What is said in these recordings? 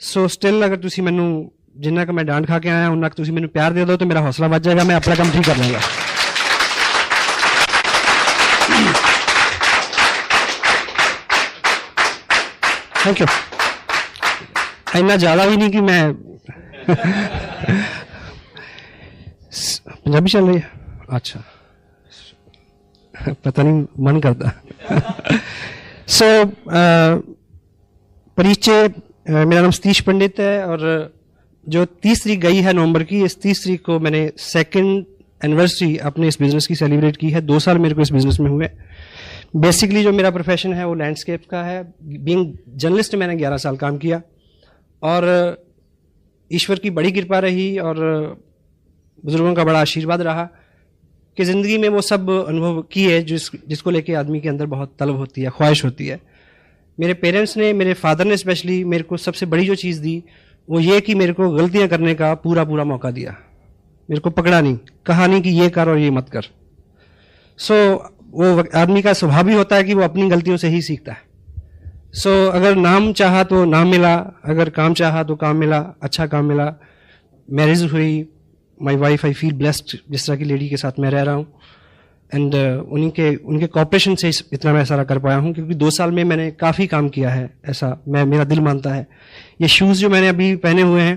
ਸੋ still ਅਗਰ ਤੁਸੀਂ ਮੈਨੂੰ ਜਿੰਨਾ ਕਿ ਮੈਂ ਡਾਂਟ ਖਾ ਕੇ ਆਇਆ ਉਹਨਾਂ ਤੁਸੀਂ ਮੈਨੂੰ ਪਿਆਰ ਦੇ ਦਿਓ ਤਾਂ ਮੇਰਾ ਹੌਸਲਾ ਵੱਧ ਜਾਏਗਾ, ਮੈਂ ਆਪਣਾ ਕੰਮ ਠੀਕ ਕਰ ਲਵਾਂਗਾ। Thank you. इतना ज़्यादा भी नहीं कि मैं पंजाबी चल रही है, अच्छा पता नहीं मन करता। सो परिचय, मेरा नाम सतीश पंडित है और जो 30 तारीख गई है नवंबर की, इस 30 तारीख को मैंने 2nd एनिवर्सरी अपने इस बिज़नेस की सेलिब्रेट की है। 2 साल मेरे को इस बिज़नेस में हुए। बेसिकली जो मेरा प्रोफेशन है वो लैंडस्केप का है। बीइंग जर्नलिस्ट मैंने 11 साल काम किया और ईश्वर की बड़ी कृपा रही और बुजुर्गों का बड़ा आशीर्वाद रहा कि ज़िंदगी में वो सब अनुभव किए जिसको लेके आदमी के अंदर बहुत तलब होती है, ख्वाहिश होती है। मेरे पेरेंट्स ने, मेरे फादर ने स्पेशली मेरे को सबसे बड़ी जो चीज़ दी वो ये कि मेरे को गलतियाँ करने का पूरा मौका दिया। मेरे को पकड़ा नहीं, कहा नहीं कि ये कर और ये मत कर। सो वो आदमी का स्वभाव भी होता है कि वो अपनी गलतियों से ही सीखता है। सो अगर नाम चाहा तो नाम मिला, अगर काम चाहा तो काम मिला, अच्छा काम मिला। मैरिज हुई, my wife, I feel blessed जिस तरह की लेडी के साथ मैं रह रहा हूँ एंड उनके कॉपरेशन से इतना मैं सारा कर पाया हूँ क्योंकि 2 साल में मैंने काफ़ी काम किया है, ऐसा मेरा दिल मानता है। ये शूज़ जो मैंने अभी पहने हुए हैं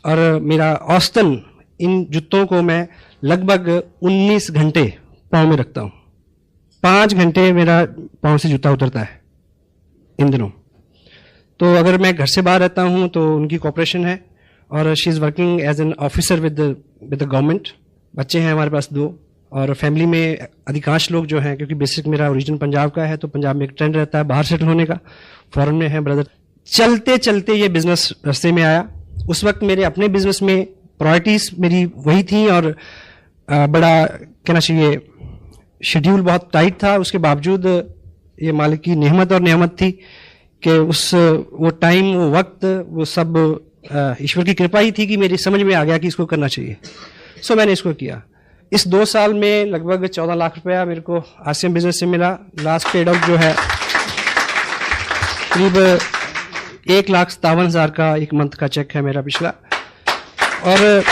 और मेरा औसतन इन जूतों को मैं लगभग 19 घंटे पाँव में रखता हूँ। 5 घंटे मेरा पाँव से जूता उतरता है इन दिनों। तो अगर मैं घर से बाहर रहता हूँ तो उनकी कॉपरेशन है और she is working as an officer with the government. बच्चे हैं हमारे पास 2 और फैमिली में अधिकांश लोग जो हैं, क्योंकि बेसिक मेरा ओरिजिन पंजाब का है तो पंजाब में एक ट्रेंड रहता है बाहर सेटल होने का। फॉरेन में है ब्रदर। चलते चलते ये बिज़नेस रास्ते में आया। उस वक्त मेरे अपने बिज़नेस में प्रायोरिटीज़ मेरी वही थी और बड़ा कहना चाहिए शेड्यूल बहुत टाइट था। उसके बावजूद ये मालिक की नेमत और नेमत थी कि वो टाइम, वो वक्त, वो सब ईश्वर की कृपा ही थी कि मेरी समझ में आ गया कि इसको करना चाहिए। सो मैंने इसको किया। इस 2 साल में लगभग 14 लाख रुपया मेरे को आसियम बिजनेस से मिला। लास्ट पेड आउट जो है करीब 1,57,000 का एक मंथ का चेक है मेरा पिछला। और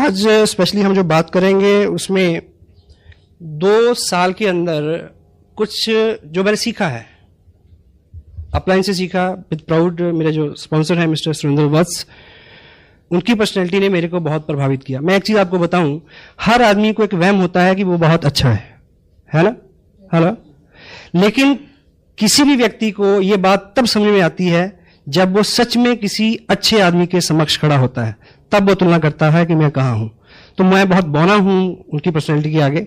आज स्पेशली हम जो बात करेंगे उसमें 2 साल के अंदर कुछ जो मैंने सीखा है, अपलाइन से सीखा विद प्राउड। मेरे जो स्पॉन्सर हैं मिस्टर सुरेंद्र वत्स, उनकी पर्सनैलिटी ने मेरे को बहुत प्रभावित किया। मैं एक चीज़ आपको बताऊं, हर आदमी को एक वहम होता है कि वो बहुत अच्छा है ना, हेलो। लेकिन किसी भी व्यक्ति को ये बात तब समझ में आती है जब वो सच में किसी अच्छे आदमी के समक्ष खड़ा होता है, तब वो तुलना करता है कि मैं कहाँ हूँ। तो मैं बहुत बौना हूँ उनकी पर्सनैलिटी के आगे।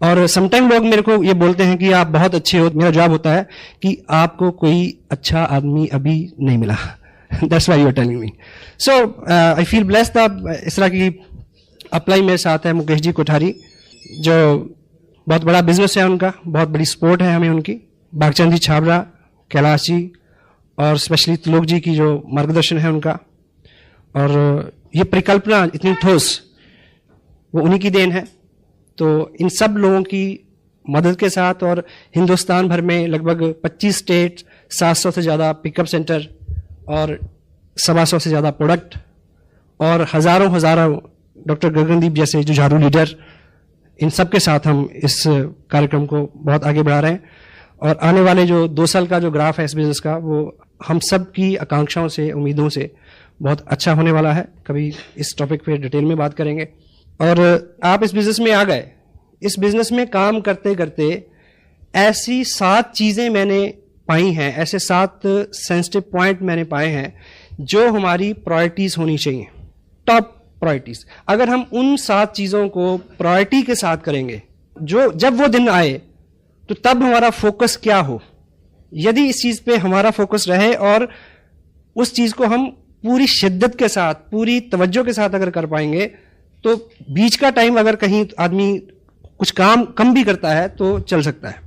और समटाइम लोग मेरे को ये बोलते हैं कि आप बहुत अच्छे हो। मेरा जवाब होता है कि आपको कोई अच्छा आदमी अभी नहीं मिला। That's why you are telling me. So I feel blessed. इस तरह की अप्लाई मेरे साथ है मुकेश जी कोठारी, जो बहुत बड़ा बिजनेस है उनका, बहुत बड़ी सपोर्ट है हमें उनकी। बागचंद जी छाबरा, कैलाश जी और स्पेशली त्रिलोक जी की जो मार्गदर्शन है उनका। और ये परिकल्पना इतनी ठोस, वो उन्हीं की देन है। तो इन सब लोगों की मदद के साथ और हिंदुस्तान भर में लगभग 25 स्टेट, 700 से ज़्यादा पिकअप सेंटर और 125 से ज़्यादा प्रोडक्ट और हज़ारों डॉक्टर गगनदीप जैसे जुझारू लीडर, इन सब के साथ हम इस कार्यक्रम को बहुत आगे बढ़ा रहे हैं। और आने वाले जो 2 साल का जो ग्राफ है इस बिज़नेस का, वो हम सब की आकांक्षाओं से, उम्मीदों से बहुत अच्छा होने वाला है। कभी इस टॉपिक पे डिटेल में बात करेंगे। और आप इस बिज़नेस में आ गए। इस बिज़नेस में काम करते करते ऐसी 7 चीज़ें मैंने पाई हैं, ऐसे 7 सेंसिटिव पॉइंट मैंने पाए हैं जो हमारी प्रायोरिटीज़ होनी चाहिए, टॉप प्रायोरिटीज़। अगर हम उन 7 चीज़ों को प्रायोरिटी के साथ करेंगे, जो जब वो दिन आए तो तब हमारा फोकस क्या हो। यदि इस चीज़ पे हमारा फोकस रहे और उस चीज़ को हम पूरी शिद्दत के साथ, पूरी तवज्जो के साथ अगर कर पाएंगे, तो बीच का टाइम अगर कहीं आदमी कुछ काम कम भी करता है तो चल सकता है।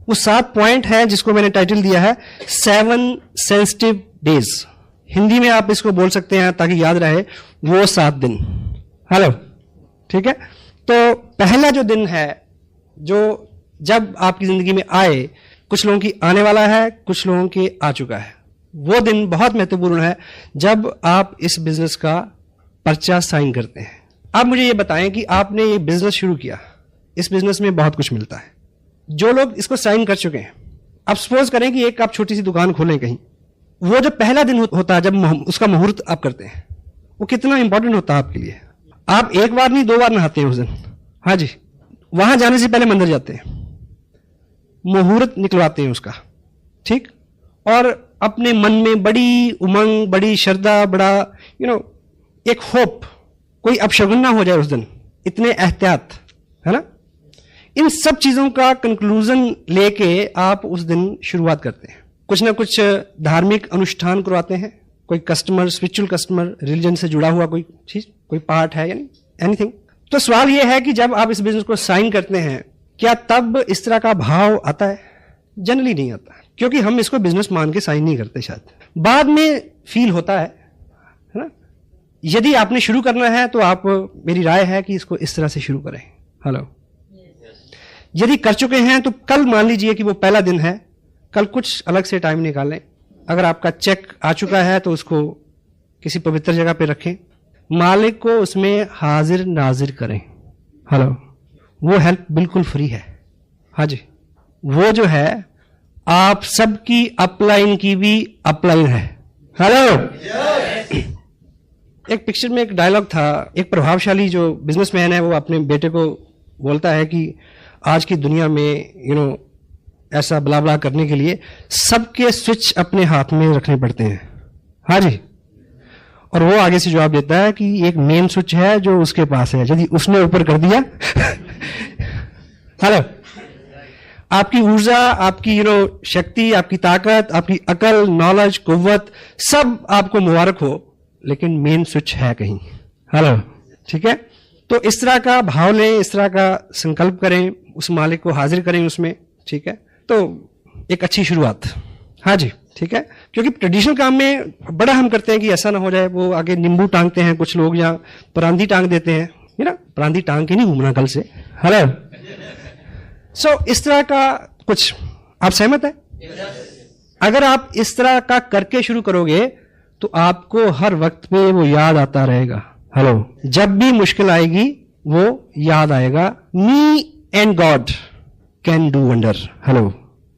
वो 7 पॉइंट है जिसको मैंने टाइटल दिया है 7 सेंसिटिव डेज। हिंदी में आप इसको बोल सकते हैं ताकि याद रहे, वो 7 दिन। हेलो, ठीक है। तो पहला जो दिन है, जो जब आपकी जिंदगी में आए कुछ लोगों की आने वाला है, कुछ लोगों के आ चुका है। वो दिन बहुत महत्वपूर्ण है जब आप इस बिजनेस का पर्चा साइन करते हैं। आप मुझे ये बताएं कि आपने ये बिजनेस शुरू किया, इस बिजनेस में बहुत कुछ मिलता है। जो लोग इसको साइन कर चुके हैं, आप सपोज करें कि एक आप छोटी सी दुकान खोलें कहीं, वो जो पहला दिन होता है जब उसका मुहूर्त आप करते हैं, वो कितना इंपॉर्टेंट होता है आपके लिए। आप एक बार नहीं 2 बार नहाते हैं उस दिन। हाँ जी, वहां जाने से पहले मंदिर जाते हैं, मुहूर्त निकलवाते हैं उसका, ठीक, और अपने मन में बड़ी उमंग, बड़ी श्रद्धा, बड़ा एक होप, कोई अपशगुन ना हो जाए उस दिन, इतने एहतियात, है ना। इन सब चीजों का कंक्लूजन लेके आप उस दिन शुरुआत करते हैं। कुछ ना कुछ धार्मिक अनुष्ठान करवाते हैं, कोई कस्टमर, स्पिरिचुअल कस्टमर, रिलीजन से जुड़ा हुआ कोई चीज, कोई पार्ट है, यानी एनीथिंग। तो सवाल यह है कि जब आप इस बिजनेस को साइन करते हैं, क्या तब इस तरह का भाव आता है? जनरली नहीं आता, क्योंकि हम इसको बिजनेस मान के साइन नहीं करते। शायद बाद में फील होता है ना। यदि आपने शुरू करना है तो आप, मेरी राय है कि इसको इस तरह से शुरू करें। हेलो, यदि कर चुके हैं तो कल मान लीजिए कि वो पहला दिन है, कल कुछ अलग से टाइम निकालें। अगर आपका चेक आ चुका है तो उसको किसी पवित्र जगह पे रखें, मालिक को उसमें हाजिर नाजिर करें। हेलो, वो हेल्प बिल्कुल फ्री है। हाँ जी, वो जो है आप सबकी अपलाइन की भी अपलाइन है। हेलो, एक पिक्चर में एक डायलॉग था, एक प्रभावशाली जो बिजनेसमैन है वो अपने बेटे को बोलता है कि आज की दुनिया में ऐसा ब्ला ब्ला करने के लिए सबके स्विच अपने हाथ में रखने पड़ते हैं। हाँ जी, और वो आगे से जवाब देता है कि एक मेन स्विच है जो उसके पास है, यदि उसने ऊपर कर दिया हेलो, आपकी ऊर्जा, आपकी शक्ति, आपकी ताकत, आपकी अकल, नॉलेज, कुव्वत, सब आपको मुबारक हो, लेकिन मेन स्विच है कहीं। हेलो, ठीक है। तो इस तरह का भाव लें, इस तरह का संकल्प करें, उस मालिक को हाजिर करें उसमें, ठीक है। तो एक अच्छी शुरुआत। हाँ जी, ठीक है। क्योंकि ट्रेडिशनल काम में बड़ा हम करते हैं कि ऐसा ना हो जाए, वो आगे नींबू टांगते हैं कुछ लोग, या परांधी टांग देते हैं, परांधी टांग के नहीं घूमना कल से। हेलो, सो इस तरह का कुछ, आप सहमत है? अगर आप इस तरह का करके शुरू करोगे तो आपको हर वक्त पे वो याद आता रहेगा। हेलो, जब भी मुश्किल आएगी वो याद आएगा, me and God can do wonder. Hello,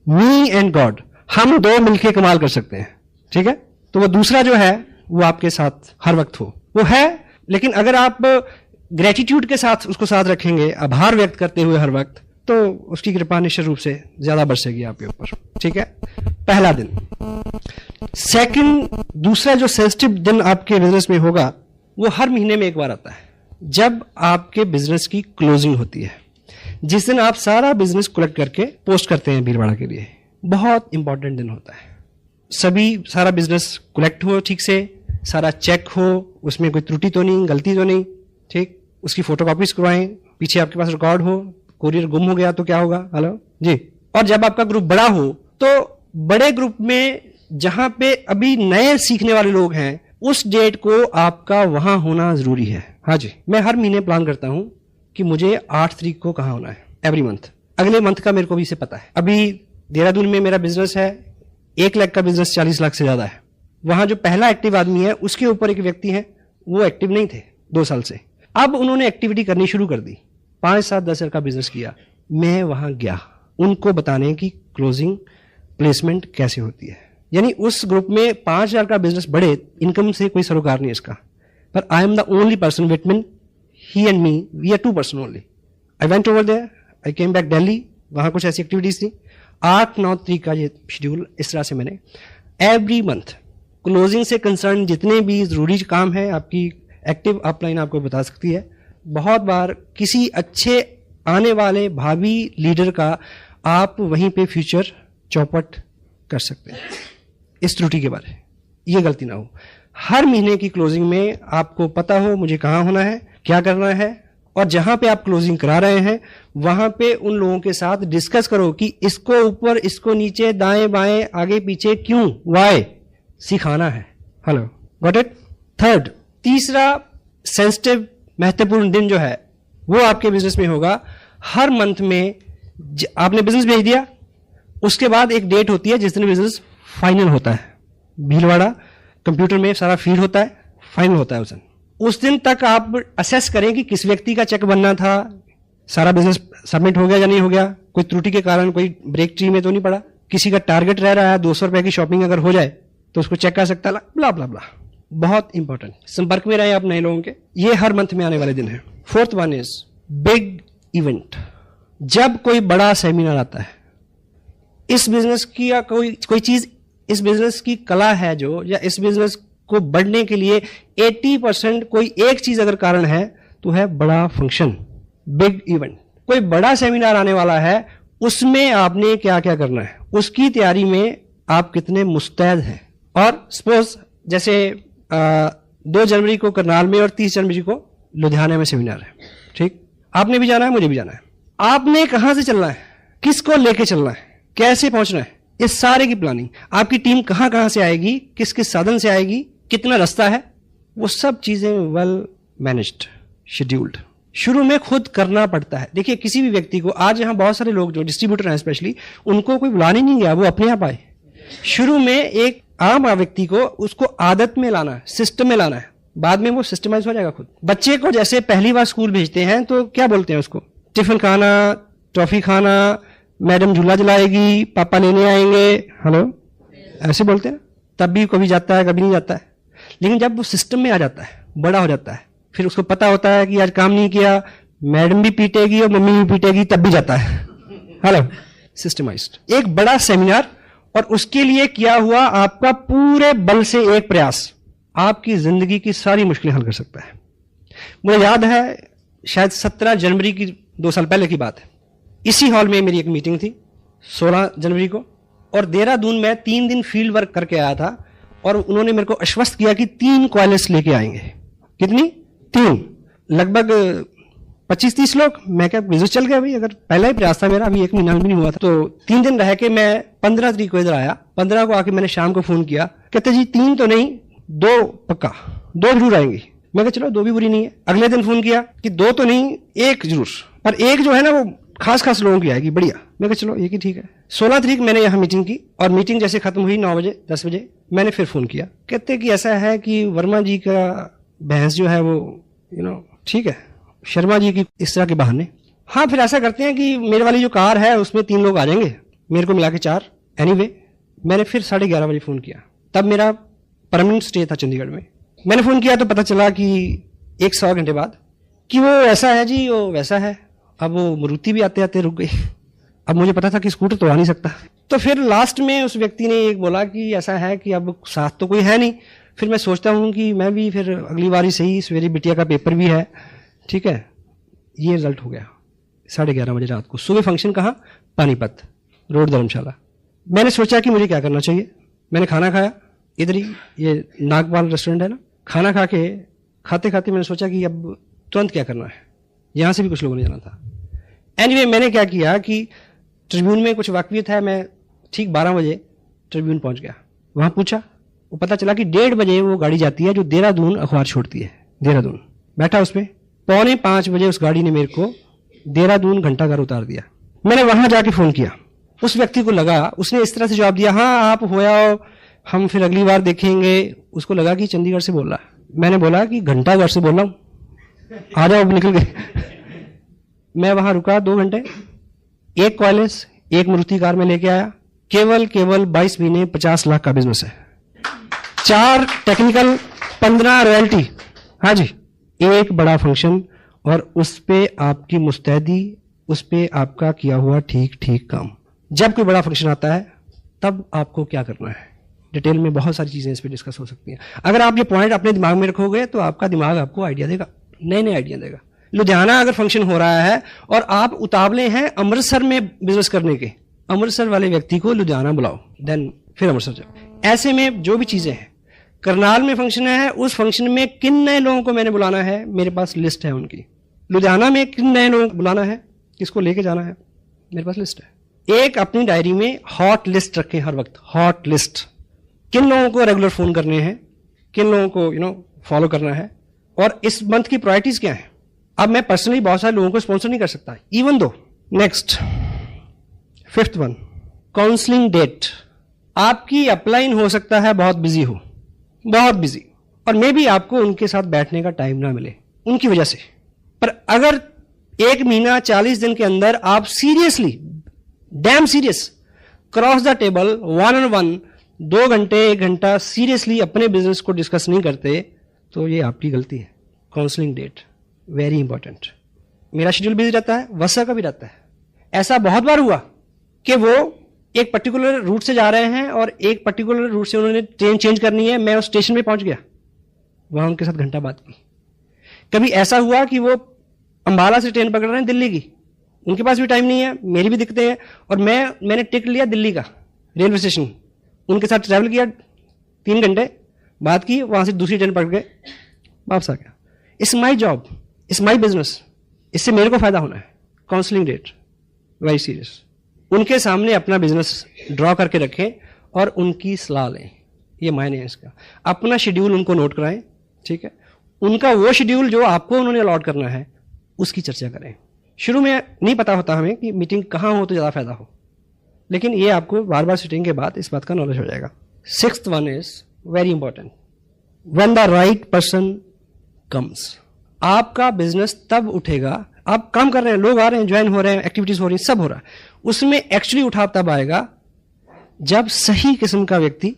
me and God, हम दो मिलके कमाल कर सकते हैं, ठीक है। तो वो दूसरा जो है वो आपके साथ हर वक्त हो, वो है। लेकिन अगर आप ग्रेटिट्यूड के साथ उसको साथ रखेंगे, आभार व्यक्त करते हुए हर वक्त, तो उसकी कृपा निश्चित रूप से ज्यादा बरसेगी आपके ऊपर, ठीक है। पहला दिन। सेकंड, दूसरा जो सेंसिटिव दिन आपके बिजनेस में होगा वो हर महीने में एक बार आता है, जब आपके बिजनेस की क्लोजिंग होती है, जिस दिन आप सारा बिजनेस कलेक्ट करके पोस्ट करते हैं भीड़भाड़ा के लिए। बहुत इंपॉर्टेंट दिन होता है। सभी, सारा बिजनेस कलेक्ट हो ठीक से, सारा चेक हो, उसमें कोई त्रुटि तो नहीं, गलती तो नहीं, ठीक, उसकी फोटोकॉपीज करवाएं, पीछे आपके पास रिकॉर्ड हो, कोरियर गुम हो गया तो क्या होगा। हेलो जी। और जब आपका ग्रुप बड़ा हो तो बड़े ग्रुप में जहां पे अभी नए सीखने वाले लोग हैं, उस डेट को आपका वहां होना जरूरी है। हाँ जी, मैं हर महीने प्लान करता हूं कि मुझे 8 तारीख को कहां होना है, एवरी मंथ। अगले मंथ का मेरे को भी इसे पता है। अभी देहरादून में मेरा बिजनेस है, 1 लाख का बिजनेस 40 लाख से ज्यादा है। वहां जो पहला एक्टिव आदमी है, उसके ऊपर एक व्यक्ति है, वो एक्टिव नहीं थे 2 साल से। अब उन्होंने एक्टिविटी करनी शुरू कर दी, 5, 7, 10 हजार का बिजनेस किया। मैं वहां गया उनको बताने की क्लोजिंग प्लेसमेंट कैसे होती है। यानी उस ग्रुप में 5,000 का बिजनेस बढ़े, इनकम से कोई सरोकार नहीं इसका, पर I am the only person between he and me, we are 2 person only. I went over there, I came back Delhi, वहां कुछ ऐसी एक्टिविटीज थी। 8-9 तारीख का ये शेड्यूल, इस तरह से मैंने एवरी मंथ क्लोजिंग से कंसर्न जितने भी जरूरी काम है, आपकी एक्टिव अपलाइन आपको बता सकती है। बहुत बार किसी अच्छे आने वाले भावी लीडर का आप वहीं पे फ्यूचर चौपट कर सकते हैं, इस त्रुटि के बारे, ये गलती ना हो। हर महीने की क्लोजिंग में आपको पता हो मुझे कहाँ होना है, क्या करना है, और जहां पे आप क्लोजिंग करा रहे हैं वहां पे उन लोगों के साथ डिस्कस करो कि इसको ऊपर, इसको नीचे, दाएं बाएं, आगे पीछे, क्यों, वाई, सिखाना है। Hello, got it. थर्ड, तीसरा सेंसिटिव महत्वपूर्ण दिन जो है वो आपके बिजनेस में होगा। हर मंथ में आपने बिजनेस भेज दिया, उसके बाद एक डेट होती है जिस दिन बिजनेस फाइनल होता है, भीलवाड़ा कंप्यूटर में सारा फीड होता है, फाइनल होता है उस दिन तक आप असेस करें कि किस व्यक्ति का चेक बनना था, सारा बिजनेस सबमिट हो गया या नहीं हो गया, कोई त्रुटि के कारण कोई ब्रेक ट्री में तो नहीं पड़ा, किसी का टारगेट रह रहा है 200 रुपए की शॉपिंग अगर हो जाए तो उसको चेक कर सकता है, ब्ला ब्ला ब्ला। बहुत इंपॉर्टेंट, संपर्क में रहे आप नए लोगों के, ये हर मंथ में आने वाले दिन है। Fourth one is big event. जब कोई बड़ा सेमिनार आता है, इस बिजनेस की या कोई चीज, इस बिजनेस की कला है जो, या इस बिजनेस को बढ़ने के लिए 80% कोई एक चीज अगर कारण है तो है बड़ा फंक्शन, बिग इवेंट। कोई बड़ा सेमिनार आने वाला है, उसमें आपने क्या क्या करना है, उसकी तैयारी में आप कितने मुस्तैद हैं। और सपोज जैसे 2 जनवरी को करनाल में और 30 जनवरी को लुधियाना में सेमिनार है, ठीक, आपने भी जाना है, मुझे भी जाना है। आपने कहां से चलना है, किसको लेके चलना है, कैसे पहुंचना है, इस सारे की प्लानिंग, आपकी टीम कहां कहां से आएगी, किस किस साधन से आएगी, कितना रास्ता है, वो सब चीजें वेल मैनेज्ड, शेड्यूल्ड शुरू में खुद करना पड़ता है। देखिए किसी भी व्यक्ति को, आज यहां बहुत सारे लोग जो डिस्ट्रीब्यूटर हैं स्पेशली, उनको कोई बुलाने नहीं गया, वो अपने आप आए। शुरू में एक आम व्यक्ति को उसको आदत में लाना है, सिस्टम में लाना है, बाद में वो सिस्टमाइज हो जाएगा खुद। बच्चे को जैसे पहली बार स्कूल भेजते हैं तो क्या बोलते हैं उसको, टिफिन खाना, टॉफी खाना, मैडम झूला जलाएगी, पापा लेने आएंगे, हेलो, ऐसे बोलते हैं। तब भी कभी जाता है, कभी नहीं जाता है। लेकिन जब वो सिस्टम में आ जाता है, बड़ा हो जाता है, फिर उसको पता होता है कि आज काम नहीं किया, मैडम भी पीटेगी और मम्मी भी पीटेगी, तब भी जाता है। Hello, systemised. एक बड़ा सेमिनार और उसके लिए किया हुआ आपका पूरे बल से एक प्रयास आपकी जिंदगी की सारी मुश्किलें हल कर सकता है। मुझे याद है शायद 17 जनवरी की 2 साल पहले की बात है, इसी हॉल में मेरी एक मीटिंग थी 16 जनवरी को, और देहरादून में 3 दिन फील्ड वर्क करके आया था, और उन्होंने मेरे को आश्वस्त किया कि 3 कॉलेज लेके आएंगे। कितनी? 3, लगभग 25-30 लोग। मैं क्या बिजनेस चल गया भाई, अगर पहला ही प्रयास था मेरा, अभी 1 महीना भी नहीं हुआ था। तो 3 दिन रह के मैं 15 तारीख को इधर आया। 15 को आके मैंने शाम को फोन किया, कहते जी 3 तो नहीं, 2 पक्का, 2 जरूर आएंगी। मैं कहा चलो 2 भी बुरी नहीं है। अगले दिन फोन किया कि 2 तो नहीं, 1 जरूर, पर 1 जो है ना वो खास लोगों की आएगी, बढ़िया। मैं कहा चलो 1 ही ठीक है। 16 तारीख मैंने यहाँ मीटिंग की, और मीटिंग जैसे खत्म हुई 9 बजे 10 बजे मैंने फिर फोन किया, कहते कि ऐसा है कि वर्मा जी का भैंस जो है वो ठीक है, शर्मा जी की इस तरह के बहाने। हाँ, फिर ऐसा करते हैं कि मेरे वाली जो कार है उसमें 3 लोग आ जाएंगे, मेरे को मिला के 4। एनीवे, मैंने फिर 11:30 बजे फोन किया, तब मेरा परमानेंट स्टे था चंडीगढ़ में। मैंने फोन किया तो पता चला कि 100 घंटे बाद कि वो ऐसा है जी, वो वैसा है। अब वो मारुति भी आते आते रुक गई। अब मुझे पता था कि स्कूटर तो आ नहीं सकता, तो फिर लास्ट में उस व्यक्ति ने एक बोला कि ऐसा है कि अब साथ तो कोई है नहीं। फिर मैं सोचता हूँ कि मैं भी फिर अगली बारी सही, सवेरे बिटिया का पेपर भी है, ठीक है। ये रिजल्ट हो गया 11:30 बजे रात को। सुबह फंक्शन कहाँ? पानीपत रोड, धर्मशाला। मैंने सोचा कि मुझे क्या करना चाहिए। मैंने खाना खाया इधर ही, ये नागपाल रेस्टोरेंट है ना, खाना खा के खाते खाते मैंने सोचा कि अब तुरंत क्या करना है, यहाँ से भी कुछ लोगों ने जाना था। एनीवे, मैंने क्या किया कि ट्रिब्यून में कुछ वाकफियत है, मैं ठीक 12 बजे ट्रिब्यून पहुंच गया। वहां पूछा, वो पता चला कि 1:30 बजे वो गाड़ी जाती है जो देहरादून अखबार छोड़ती है। देहरादून बैठा उसमें, 4:45 बजे उस गाड़ी ने मेरे को देहरादून घंटाघर उतार दिया। मैंने वहां जाके फोन किया, उस व्यक्ति को लगा, उसने इस तरह से जवाब दिया, हाँ आप हो आओ, हम फिर अगली बार देखेंगे। उसको लगा कि चंडीगढ़ से बोल रहा है। मैंने बोला कि घंटाघर से बोल रहा हूं, आ जाओ, अब निकल गए। मैं वहां रुका 2 घंटे, 1 कॉलेज, 1 मारुति कार में लेके आया। केवल 22 महीने 50 लाख का बिजनेस है, 4 टेक्निकल, 15 रॉयल्टी। हाँ जी, 1 बड़ा फंक्शन, और उस पे आपकी मुस्तैदी, उस पे आपका किया हुआ ठीक काम। जब कोई बड़ा फंक्शन आता है तब आपको क्या करना है, डिटेल में बहुत सारी चीजें इस पे डिस्कस हो सकती हैं। अगर आप ये पॉइंट अपने दिमाग में रखोगे तो आपका दिमाग आपको आइडिया देगा, नए आइडिया देगा। लुधियाना अगर फंक्शन हो रहा है और आप उतावले हैं अमृतसर में बिजनेस करने के, अमृतसर वाले व्यक्ति को लुधियाना बुलाओ, देन फिर अमृतसर जाओ। ऐसे में जो भी चीजें हैं, करनाल में फंक्शन है, उस फंक्शन में किन नए लोगों को मैंने बुलाना है, मेरे पास लिस्ट है उनकी। लुधियाना में किन नए लोगों को बुलाना है, किसको लेके जाना है, मेरे पास लिस्ट है। एक अपनी डायरी में हॉट लिस्ट रखें हर वक्त, हॉट लिस्ट। किन लोगों को रेगुलर फोन करने हैं, किन लोगों को फॉलो करना है, और इस मंथ की प्रायोरिटीज क्या है। अब मैं पर्सनली बहुत सारे लोगों को स्पॉन्सर नहीं कर सकता, इवन दो। Next 5th one, counselling date, आपकी अपलाइन हो सकता है बहुत बिजी हो, बहुत बिजी, और मे बी आपको उनके साथ बैठने का टाइम ना मिले उनकी वजह से। पर अगर 1 महीना 40 दिन के अंदर आप seriously, dam serious, cross the table, 1-on-1, 2 घंटे 1 घंटा सीरियसली अपने बिजनेस को डिस्कस नहीं करते, तो ये आपकी गलती है। Counselling date very important. मेरा शेड्यूल बिजी रहता है, वसा का भी रहता है। ऐसा बहुत बार हुआ कि वो एक पर्टिकुलर रूट से जा रहे हैं और एक पर्टिकुलर रूट से उन्होंने ट्रेन चेंज करनी है, मैं उस स्टेशन पे पहुंच गया, वहां उनके साथ घंटा बात की। कभी ऐसा हुआ कि वो अंबाला से ट्रेन पकड़ रहे हैं दिल्ली की, उनके पास भी टाइम नहीं है, मेरी भी दिक्कतें हैं, और मैंने टिकट लिया दिल्ली का रेलवे स्टेशन, उनके साथ ट्रैवल किया 3 घंटे, बात की, वहां से दूसरी ट्रेन पकड़ के वापस आ गया। It's my job, it's my business, इससे मेरे को फायदा होना है। Counselling date very serious. उनके सामने अपना बिजनेस ड्रॉ करके रखें और उनकी सलाह लें, ये मायने है इसका। अपना शेड्यूल उनको नोट कराएं, ठीक है, उनका वो शेड्यूल जो आपको उन्होंने अलॉट करना है उसकी चर्चा करें। शुरू में नहीं पता होता हमें कि मीटिंग कहाँ हो तो ज़्यादा फायदा हो, लेकिन ये आपको बार बार सिटिंग के बाद इस बात का नॉलेज हो जाएगा। 6th one is very important, when the right person comes. आपका बिजनेस तब उठेगा, आप काम कर रहे हैं, लोग आ रहे हैं, ज्वाइन हो रहे हैं, एक्टिविटीज हो रही हैं, सब हो रहा है, उसमें एक्चुअली उठाव तब आएगा जब सही किस्म का व्यक्ति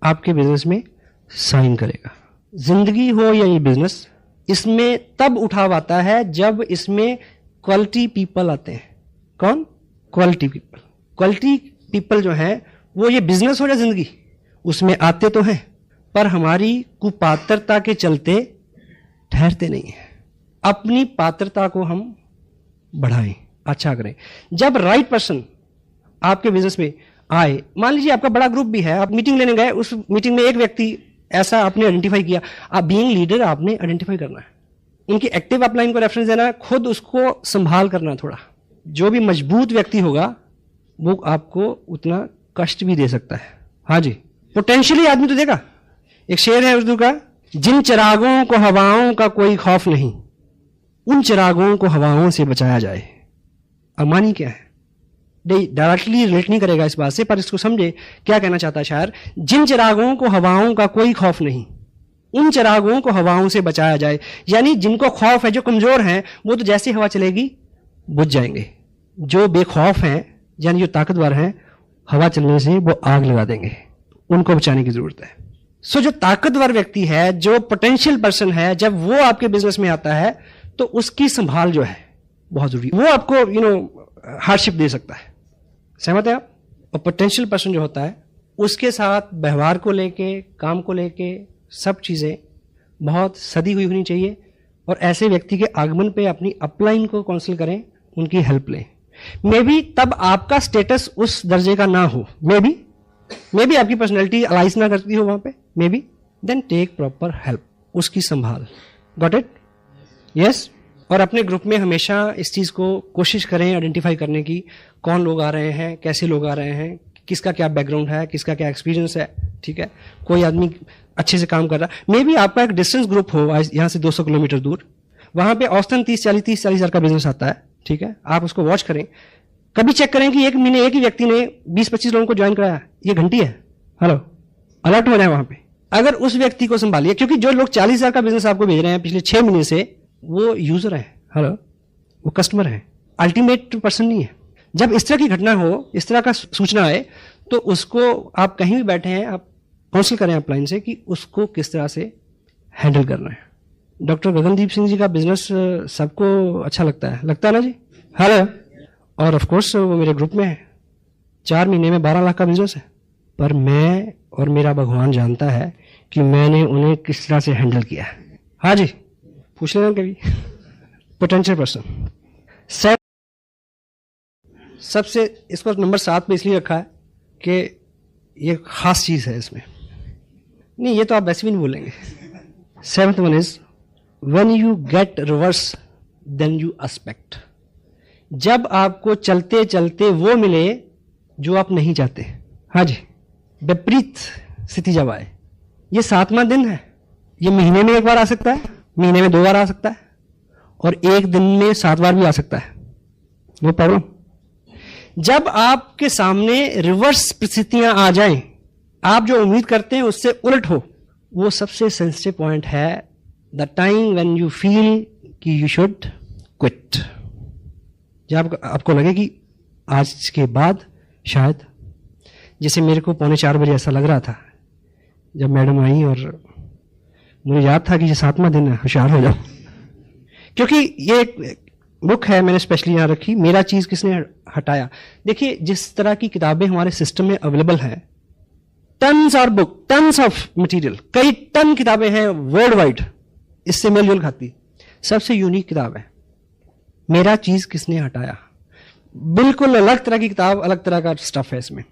आपके बिजनेस में साइन करेगा। जिंदगी हो या ये बिजनेस, इसमें तब उठाव आता है जब इसमें क्वालिटी पीपल आते हैं। कौन? Quality people. क्वालिटी पीपल जो है वो, ये बिजनेस हो या जिंदगी, उसमें आते तो हैं पर हमारी कुपात्रता के चलते ठहरते नहीं हैं। अपनी पात्रता को हम बढ़ाएं, अच्छा करें। जब राइट पर्सन आपके बिजनेस में आए, मान लीजिए आपका बड़ा ग्रुप भी है, आप मीटिंग लेने गए, उस मीटिंग में एक व्यक्ति ऐसा आपने आइडेंटिफाई किया, आप बीइंग लीडर आपने आइडेंटिफाई करना है, उनकी एक्टिव अपलाइन को रेफरेंस देना है, खुद उसको संभाल करना थोड़ा। जो भी मजबूत व्यक्ति होगा वो आपको उतना कष्ट भी दे सकता है। हाँ जी, पोटेंशियली आदमी तो देगा। एक शेर है उर्दू का, जिन चिरागों को हवाओं का कोई खौफ नहीं, उन चिरागों को हवाओं से बचाया जाए। अमानी क्या है? डायरेक्टली रिलेट नहीं करेगा इस बात से, पर इसको समझे क्या कहना चाहता है शायर। जिन चिरागों को हवाओं का कोई खौफ नहीं, उन चिरागों को हवाओं से बचाया जाए। यानी जिनको खौफ है, जो कमजोर हैं, वो तो जैसे हवा चलेगी बुझ जाएंगे। जो बेखौफ हैं, यानी जो ताकतवर हैं, हवा चलने से वो आग लगा देंगे, उनको बचाने की जरूरत है। सो जो ताकतवर व्यक्ति है, जो पोटेंशियल पर्सन है, जब वो आपके बिजनेस में आता है तो उसकी संभाल जो है बहुत जरूरी। वो आपको हार्डशिप दे सकता है, सहमत है आप? और पोटेंशियल पर्सन जो होता है उसके साथ व्यवहार को लेके, काम को लेके, सब चीजें बहुत सदी हुई होनी चाहिए। और ऐसे व्यक्ति के आगमन पे अपनी अपलाइन को काउंसिल करें, उनकी हेल्प लें। मे बी तब आपका स्टेटस उस दर्जे का ना हो, मे बी आपकी पर्सनैलिटी अलाइज ना करती हो वहां पे, may be, then take proper help, उसकी संभाल। Got it? यस। और अपने ग्रुप में हमेशा इस चीज को कोशिश करें आइडेंटिफाई करने की, कौन लोग आ रहे हैं, कैसे लोग आ रहे हैं, किसका क्या बैकग्राउंड है, किसका क्या एक्सपीरियंस है, ठीक है। कोई आदमी अच्छे से काम कर रहा है, मे बी आपका एक डिस्टेंस ग्रुप हो यहाँ से 200 किलोमीटर दूर, वहां पे औसतन 30-40 हजार का बिजनेस आता है, ठीक है। आप उसको वॉच करें, कभी चेक करें कि एक महीने एक ही व्यक्ति ने 20-25 लोगों को ज्वाइन कराया, ये घंटी है, हेलो, अलर्ट हो जाए वहां पे। अगर उस व्यक्ति को संभालिए, क्योंकि जो लोग 40 हजार का बिजनेस आपको भेज रहे हैं पिछले 6 महीने से, वो यूजर है, हेलो, वो कस्टमर है, अल्टीमेट पर्सन नहीं है। जब इस तरह की घटना हो, इस तरह का सूचना आए, तो उसको आप कहीं भी बैठे हैं, आप काउंसिल करें अपलाइन से कि उसको किस तरह से हैंडल करना है। डॉक्टर गगनदीप सिंह जी का बिजनेस सबको अच्छा लगता है ना जी, हेलो। और ऑफ कोर्स वो मेरे ग्रुप में है, 4 महीने में 12 लाख का बिजनेस है, पर मैं और मेरा भगवान जानता है कि मैंने उन्हें किस तरह से हैंडल किया है। हाँ जी, पूछ लेना कभी। पोटेंशियल पर्सन सबसे, इसको नंबर 7 पे इसलिए रखा है कि ये खास चीज है इसमें, नहीं ये तो आप वैसे भी नहीं बोलेंगे। 7th one is when you get reverse then you expect. जब आपको चलते चलते वो मिले जो आप नहीं चाहते। हाँ जी, विपरीत स्थिति जब आए, ये 7वां दिन है, ये महीने में 1 बार आ सकता है, महीने में 2 बार आ सकता है, और एक दिन में 7 बार भी आ सकता है, नो प्रॉब्लम। जब आपके सामने रिवर्स परिस्थितियां आ जाएं, आप जो उम्मीद करते हैं उससे उलट हो, वो सबसे सेंसिटिव पॉइंट है। The time when you feel कि यू शुड क्विट। जब आपको लगे कि आज के बाद शायद, जैसे मेरे को 3:45 ऐसा लग रहा था जब मैडम आई और मुझे याद था कि ये 7वां दिन है, होशियार हो जाओ। क्योंकि ये एक बुक है, मैंने स्पेशली यहां रखी, मेरा चीज किसने हटाया। देखिए जिस तरह की किताबें हमारे सिस्टम में अवेलेबल हैं, टन्स और बुक, टन्स ऑफ मटेरियल, कई टन किताबें हैं वर्ल्ड वाइड, इससे मेलजोल खाती। सबसे यूनिक किताब है मेरा चीज किसने हटाया। बिल्कुल अलग तरह की किताब, अलग तरह का स्टफ है इसमें।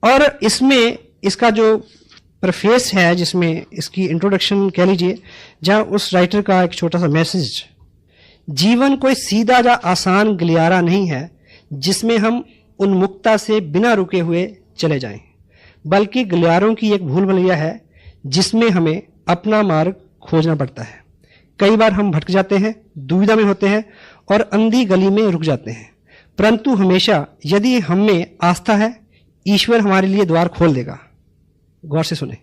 और इसमें इसका जो प्रेफेस है, जिसमें इसकी इंट्रोडक्शन कह लीजिए, जहां उस राइटर का एक छोटा सा मैसेज, जीवन कोई सीधा या आसान गलियारा नहीं है जिसमें हम उन्मुक्ता से बिना रुके हुए चले जाएं, बल्कि गलियारों की एक भूल भुलैया है जिसमें हमें अपना मार्ग खोजना पड़ता है। कई बार हम भटक जाते हैं, दुविधा में होते हैं और अंधी गली में रुक जाते हैं, परंतु हमेशा यदि हमें आस्था है, ईश्वर हमारे लिए द्वार खोल देगा। गौर से सुने,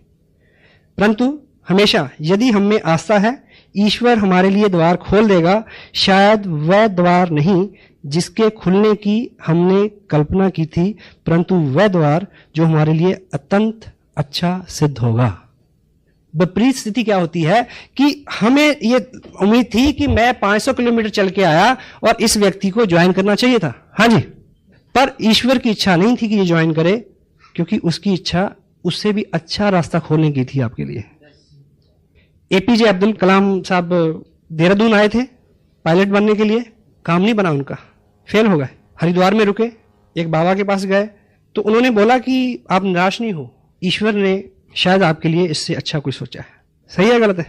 परंतु हमेशा यदि हमें आस्था है, ईश्वर हमारे लिए द्वार खोल देगा। शायद वह द्वार नहीं जिसके खुलने की हमने कल्पना की थी, परंतु वह द्वार जो हमारे लिए अत्यंत अच्छा सिद्ध होगा। विपरीत स्थिति क्या होती है कि हमें ये उम्मीद थी कि मैं 500 किलोमीटर चल के आया और इस व्यक्ति को ज्वाइन करना चाहिए था, हाँ जी, पर ईश्वर की इच्छा नहीं थी कि ये ज्वाइन करे, क्योंकि उसकी इच्छा उससे भी अच्छा रास्ता खोलने की थी आपके लिए। एपीजे अब्दुल कलाम साहब देहरादून आए थे पायलट बनने के लिए, काम नहीं बना उनका, फेल हो गए। हरिद्वार में रुके, एक बाबा के पास गए तो उन्होंने बोला कि आप निराश नहीं हो, ईश्वर ने शायद आपके लिए इससे अच्छा कुछ सोचा है। सही है गलत है?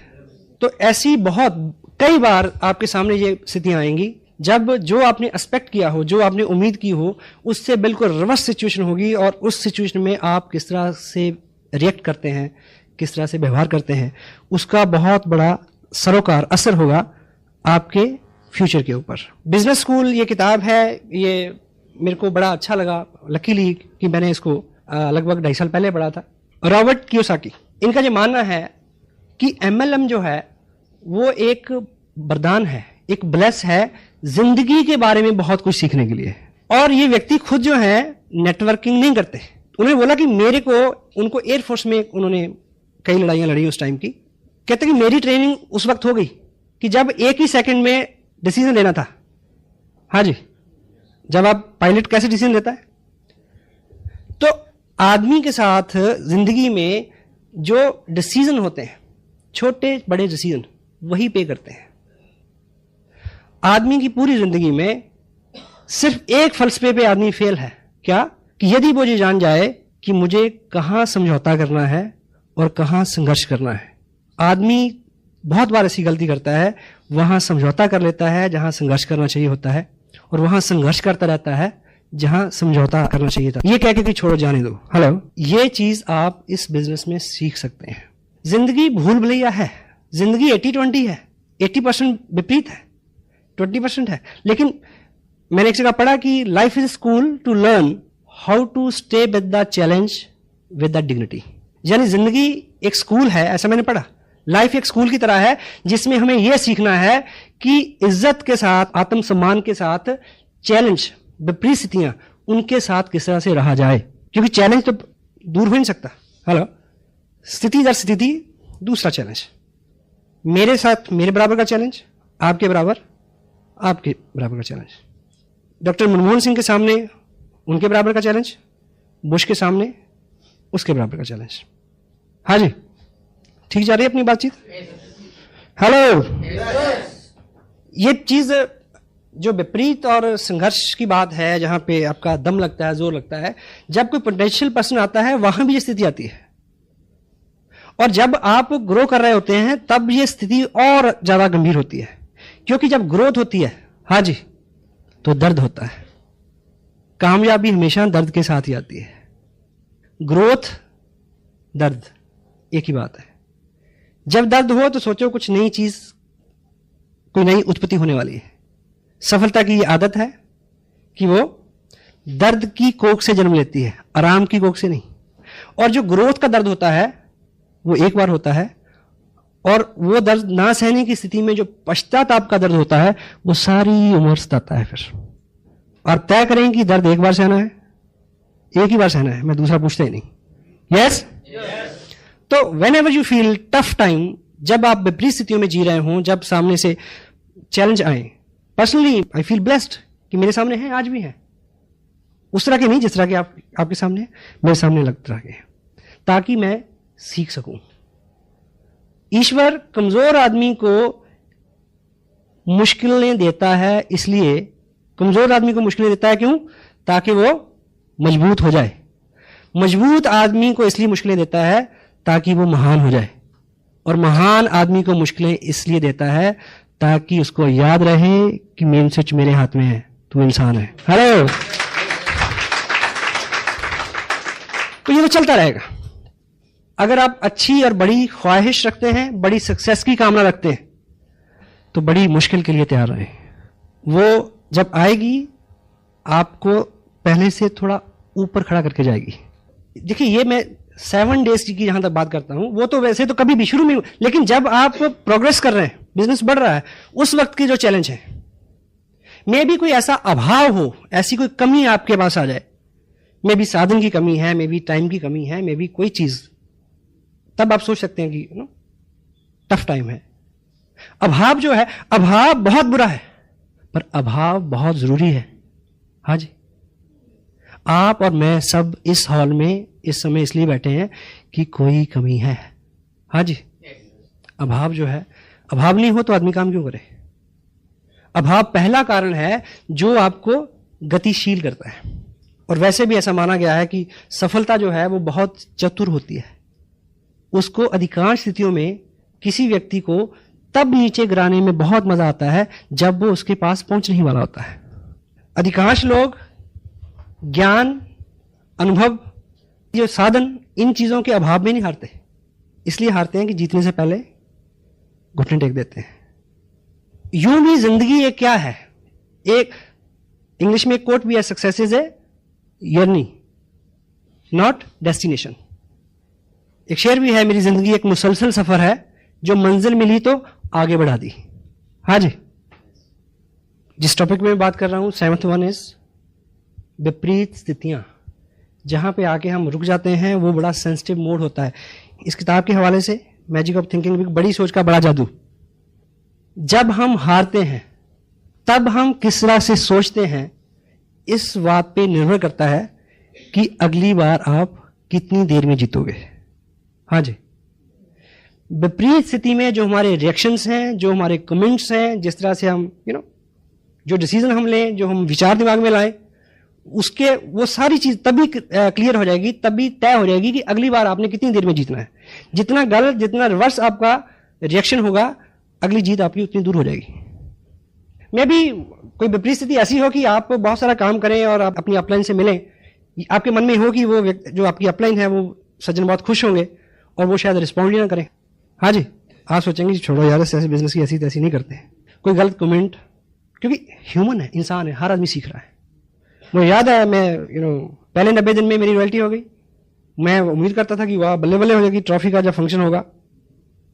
तो ऐसी बहुत कई बार आपके सामने ये स्थितियां आएंगी जब जो आपने एक्सपेक्ट किया हो, जो आपने उम्मीद की हो, उससे बिल्कुल रिवर्स सिचुएशन होगी, और उस सिचुएशन में आप किस तरह से रिएक्ट करते हैं, किस तरह से व्यवहार करते हैं, उसका बहुत बड़ा सरोकार असर होगा आपके फ्यूचर के ऊपर। बिजनेस स्कूल ये किताब है, ये मेरे को बड़ा अच्छा लगा, लकीली कि मैंने इसको लगभग 2.5 साल पहले पढ़ा था। रॉबर्ट कियोसाकी, इनका जो मानना है कि MLM जो है वो एक वरदान है, एक ब्लेस है जिंदगी के बारे में बहुत कुछ सीखने के लिए। और ये व्यक्ति खुद जो है नेटवर्किंग नहीं करते। उन्होंने बोला कि मेरे को, उनको एयरफोर्स में उन्होंने कई लड़ाइयां लड़ी उस टाइम की, कहते कि मेरी ट्रेनिंग उस वक्त हो गई कि जब एक ही सेकंड में डिसीजन लेना था। हाँ जी, जब आप पायलट कैसे डिसीजन लेता है, तो आदमी के साथ जिंदगी में जो डिसीजन होते हैं, छोटे बड़े डिसीजन, वही पे करते हैं। आदमी की पूरी जिंदगी में सिर्फ एक फलसफे पे आदमी फेल है, क्या? कि यदि वो ये जान जाए कि मुझे कहां समझौता करना है और कहां संघर्ष करना है। आदमी बहुत बार ऐसी गलती करता है, वहां समझौता कर लेता है जहां संघर्ष करना चाहिए होता है, और वहां संघर्ष करता रहता है जहां समझौता करना चाहिए था। ये कह के कि छोड़ो, जाने दो। हेलो, ये चीज आप इस बिजनेस में सीख सकते हैं। जिंदगी भूल भुलैया है, जिंदगी 80-20 है, 80% विपरीत है, 20% है। लेकिन मैंने एक जगह पढ़ा कि life is school to learn how to stay with the challenge with the dignity. यानी जिंदगी एक स्कूल है, ऐसा मैंने पढ़ा। लाइफ एक स्कूल की तरह है जिसमें हमें यह सीखना है कि इज्जत के साथ, आत्मसम्मान के साथ, चैलेंज, विपरीत स्थितियां, उनके साथ किस तरह से रहा जाए, क्योंकि चैलेंज तो दूर हो नहीं सकता। हेलो, स्थिति दर स्थिति दूसरा चैलेंज, मेरे साथ मेरे बराबर का चैलेंज, आपके बराबर आपके बराबर का चैलेंज, डॉक्टर मनमोहन सिंह के सामने उनके बराबर का चैलेंज, बुश के सामने उसके बराबर का चैलेंज। हाँ जी, ठीक जा रही है अपनी बातचीत? हेलो, ये चीज जो विपरीत और संघर्ष की बात है, जहां पे आपका दम लगता है, जोर लगता है, जब कोई पोटेंशियल पर्सन आता है वहां भी ये स्थिति आती है, और जब आप ग्रो कर रहे होते हैं तब ये स्थिति और ज्यादा गंभीर होती है, क्योंकि जब ग्रोथ होती है, हाँ जी, तो दर्द होता है। कामयाबी हमेशा दर्द के साथ ही आती है। ग्रोथ, दर्द, एक ही बात है। जब दर्द हो तो सोचो कुछ नई चीज, कोई नई उत्पत्ति होने वाली है। सफलता की ये आदत है कि वो दर्द की कोख से जन्म लेती है, आराम की कोख से नहीं। और जो ग्रोथ का दर्द होता है वो एक बार होता है, और वो दर्द ना सहने की स्थिति में जो पश्चाताप का दर्द होता है वो सारी उम्र सताता है फिर। और तय करें कि दर्द एक बार सहना है, एक ही बार सहना है, मैं दूसरा पूछता ही नहीं। यस? तो when ever you feel tough time, जब आप विपरीत स्थितियों में जी रहे हों, जब सामने से चैलेंज आए, पर्सनली आई फील ब्लेस्ड कि मेरे सामने है, आज भी है, उस तरह के नहीं जिस तरह के आपके सामने है, मेरे सामने अलग तरह के, ताकि मैं सीख सकूं। ईश्वर कमजोर आदमी को मुश्किलें देता है, इसलिए कमजोर आदमी को मुश्किलें देता है, क्यों? ताकि वो मजबूत हो जाए। मजबूत आदमी को इसलिए मुश्किलें देता है ताकि वो महान हो जाए, और महान आदमी को मुश्किलें इसलिए देता है ताकि उसको याद रहे कि मेन स्विच मेरे हाथ में है, तू इंसान है। हेलो। तो ये तो चलता रहेगा। अगर आप अच्छी और बड़ी ख्वाहिश रखते हैं, बड़ी सक्सेस की कामना रखते हैं, तो बड़ी मुश्किल के लिए तैयार रहें। वो जब आएगी आपको पहले से थोड़ा ऊपर खड़ा करके जाएगी। देखिए, ये मैं 7 डेज की जहां तक बात करता हूं, वो तो वैसे तो कभी भी शुरू में, लेकिन जब आप प्रोग्रेस कर रहे हैं, बिजनेस बढ़ रहा है, उस वक्त की जो चैलेंज है, मे भी कोई ऐसा अभाव हो, ऐसी कोई कमी आपके पास आ जाए, मे भी साधन की कमी है, मे भी टाइम की कमी है, मे भी कोई चीज, तब आप सोच सकते हैं कि टफ टाइम है। अभाव जो है, अभाव बहुत बुरा है, पर अभाव बहुत जरूरी है। हाँ जी, आप और मैं सब इस हॉल में इस समय इसलिए बैठे हैं कि कोई कमी है। हाँ जी, अभाव जो है, अभाव नहीं हो तो आदमी काम क्यों करे? अभाव पहला कारण है जो आपको गतिशील करता है। और वैसे भी ऐसा माना गया है कि सफलता जो है वो बहुत चतुर होती है। उसको अधिकांश स्थितियों में किसी व्यक्ति को तब नीचे गिराने में बहुत मजा आता है जब वो उसके पास पहुंच नहीं वाला होता है। अधिकांश लोग ज्ञान, अनुभव, जो साधन, इन चीजों के अभाव में नहीं हारते, इसलिए हारते हैं कि जीतने से पहले घुटने टेक देते हैं। यूं भी जिंदगी एक क्या है, एक इंग्लिश में एक कोट भी है, success is a journey not destination. एक शेर भी है, मेरी जिंदगी एक मुसलसल सफर है, जो मंजिल मिली तो आगे बढ़ा दी। हाँ जी, जिस टॉपिक में मैं बात कर रहा हूं, 7th वन इज विपरीत स्थितियां। जहां पे आके हम रुक जाते हैं वो बड़ा सेंसिटिव मोड होता है। इस किताब के हवाले से मैजिक ऑफ थिंकिंग, बड़ी सोच का बड़ा जादू। जब हम हारते हैं तब हम किस तरह से सोचते हैं, इस बात पे निर्भर करता है कि अगली बार आप कितनी देर में जीतोगे। हाँ जी, विपरीत स्थिति में जो हमारे रिएक्शंस हैं, जो हमारे कमेंट्स हैं, जिस तरह से हम जो डिसीजन हम लें, जो हम विचार दिमाग में लाएं, उसके वो सारी चीज तभी क्लियर हो जाएगी, तभी तय हो जाएगी कि अगली बार आपने कितनी देर में जीतना है। जितना गलत, जितना रिवर्स आपका रिएक्शन होगा, अगली जीत आपकी उतनी दूर हो जाएगी। मे भी कोई विपरीत स्थिति ऐसी हो कि आप बहुत सारा काम करें और आप अपनी अपलाइन से मिलें, आपके मन में हो कि वो जो आपकी अपलाइन है वो सज्जन बहुत खुश होंगे और वो शायद रिस्पॉन्ड ही ना करें। हाँ जी, आप सोचेंगे छोड़ो यार, ऐसे बिजनेस की ऐसी तैसी नहीं करते। कोई गलत कमेंट, क्योंकि ह्यूमन है, इंसान है, हर आदमी सीख रहा है। मुझे याद है, मैं पहले 90 दिन में मेरी रॉयल्टी हो गई। मैं उम्मीद करता था कि वाह बल्ले बल्ले हो जाएगी, ट्रॉफी का जब फंक्शन होगा।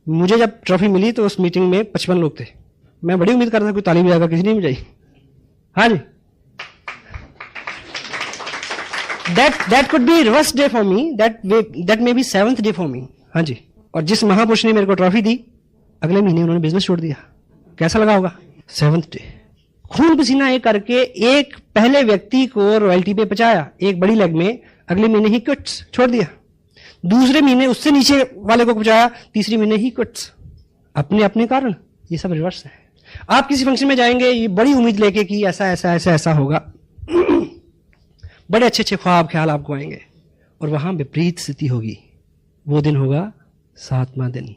मुझे जब ट्रॉफी मिली तो उस मीटिंग में 55 लोग थे। मैं बड़ी उम्मीद करता था कोई ताली बजाएगा, किसी ने नहीं बजाई। हाँ जी, that could be reverse day for me, that may be 7th day for me। हाँ जी, और जिस महापुरुष ने मेरे को ट्रॉफी दी, अगले महीने उन्होंने बिजनेस छोड़ दिया। कैसा लगा होगा? 7th day. खून पसीना एक करके एक पहले व्यक्ति को रॉयल्टी पे पहुंचाया एक बड़ी लेग में, अगले महीने ही क्विट्स छोड़ दिया। दूसरे महीने उससे नीचे वाले को पहुंचाया, तीसरे महीने ही क्विट्स। अपने अपने कारण, ये सब रिवर्स है। आप किसी फंक्शन में जाएंगे ये बड़ी उम्मीद लेके कि ऐसा ऐसा ऐसा ऐसा होगा, बड़े अच्छे अच्छे ख्वाब ख्याल आपको आएंगे, और वहां विपरीत स्थिति होगी। वो दिन होगा 7वां दिन,